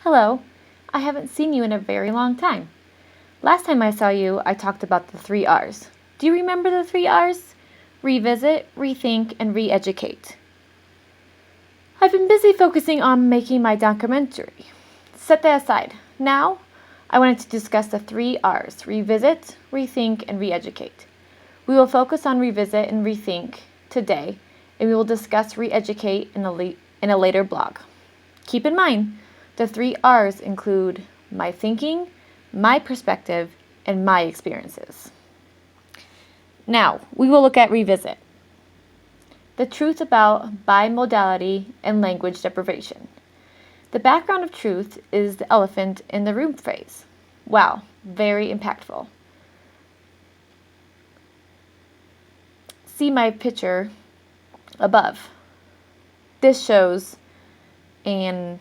Hello, I haven't seen you in a very long time. Last time I saw you, I talked about the 3 R's. Do you remember the 3 R's? Revisit, rethink, and re-educate. I've been busy focusing on making my documentary. Set that aside. Now, I wanted to discuss the 3 R's: revisit, rethink, and re-educate. We will focus on revisit and rethink today, and we will discuss re-educate in a later blog. Keep in mind, the 3 R's include my thinking, my perspective, and my experiences. Now, we will look at revisit. The truth about bimodality and language deprivation. The background of truth is the elephant in the room phrase. Wow, very impactful. See my picture above. This shows and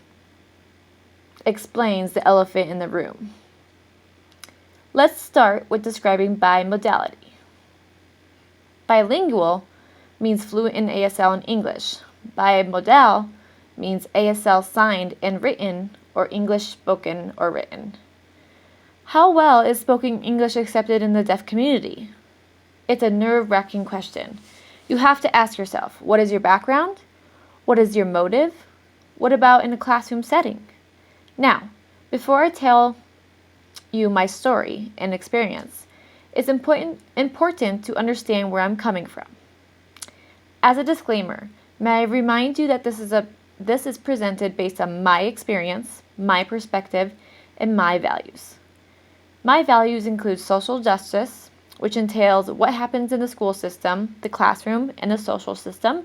explains the elephant in the room. Let's start with describing bimodality. Bilingual means fluent in ASL and English. Bimodal means ASL signed and written, or English spoken or written. How well is spoken English accepted in the deaf community? It's a nerve-wracking question. You have to ask yourself, what is your background? What is your motive? What about in a classroom setting? Now, before I tell you my story and experience, it's important to understand where I'm coming from. As a disclaimer, may I remind you that this is presented based on my experience, my perspective, and my values. My values include social justice, which entails what happens in the school system, the classroom, and the social system.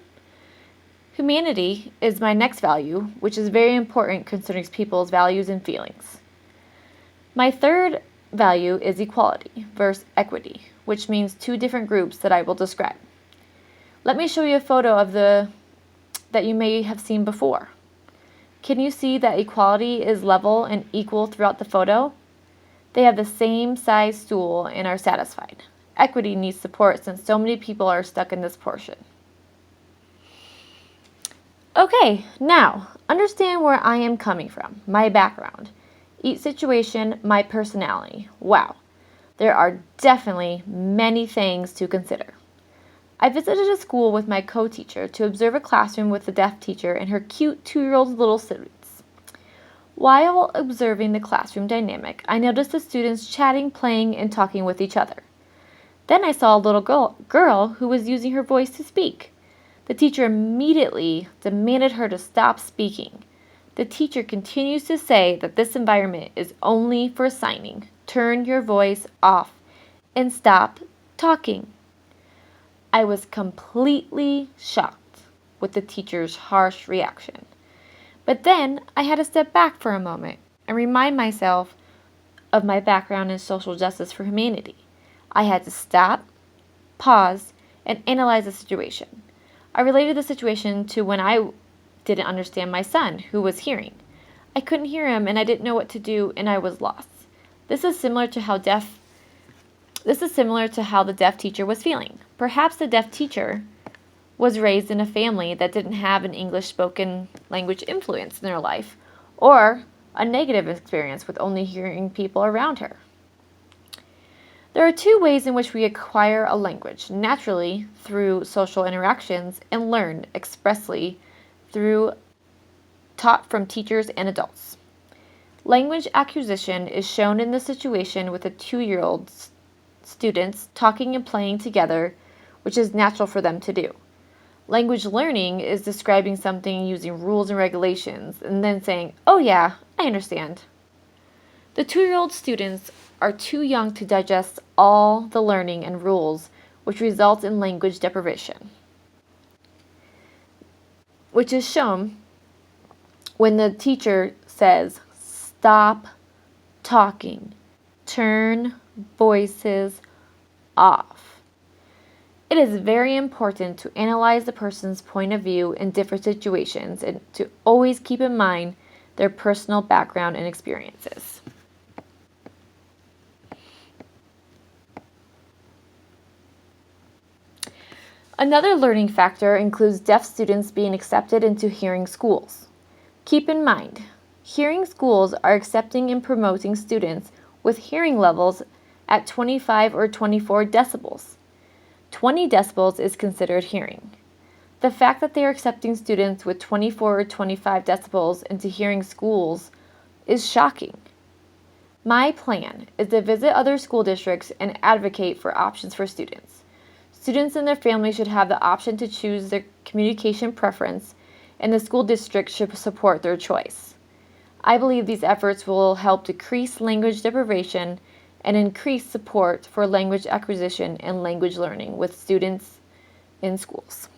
Humanity is my next value, which is very important concerning people's values and feelings. My third value is equality versus equity, which means two different groups that I will describe. Let me show you a photo of that you may have seen before. Can you see that equality is level and equal throughout the photo? They have the same size stool and are satisfied. Equity needs support since so many people are stuck in this portion. Okay, now, understand where I am coming from, my background, each situation, my personality. Wow, there are definitely many things to consider. I visited a school with my co-teacher to observe a classroom with a deaf teacher and her cute 2-year-old little students. While observing the classroom dynamic, I noticed the students chatting, playing, and talking with each other. Then I saw a little girl who was using her voice to speak. The teacher immediately demanded her to stop speaking. The teacher continues to say that this environment is only for signing. Turn your voice off and stop talking. I was completely shocked with the teacher's harsh reaction. But then I had to step back for a moment and remind myself of my background in social justice for humanity. I had to stop, pause, and analyze the situation. I related the situation to when I didn't understand my son, who was hearing. I couldn't hear him and I didn't know what to do and I was lost. This is similar to how the deaf teacher was feeling. Perhaps the deaf teacher was raised in a family that didn't have an English spoken language influence in their life, or a negative experience with only hearing people around her. There are two ways in which we acquire a language: naturally through social interactions, and learned expressly through taught from teachers and adults. Language acquisition is shown in the situation with the 2-year-old students talking and playing together, which is natural for them to do. Language learning is describing something using rules and regulations and then saying, "Oh yeah, I understand." The 2-year-old students are too young to digest all the learning and rules, which results in language deprivation, which is shown when the teacher says, "Stop talking, turn voices off." It is very important to analyze the person's point of view in different situations and to always keep in mind their personal background and experiences. Another learning factor includes deaf students being accepted into hearing schools. Keep in mind, Hearing schools are accepting and promoting students with hearing levels at 25 or 24 decibels. 20 decibels is considered hearing. The fact that they are accepting students with 24 or 25 decibels into hearing schools is shocking. My plan is to visit other school districts and advocate for options for students. Students and their families should have the option to choose their communication preference, and the school district should support their choice. I believe these efforts will help decrease language deprivation and increase support for language acquisition and language learning with students in schools.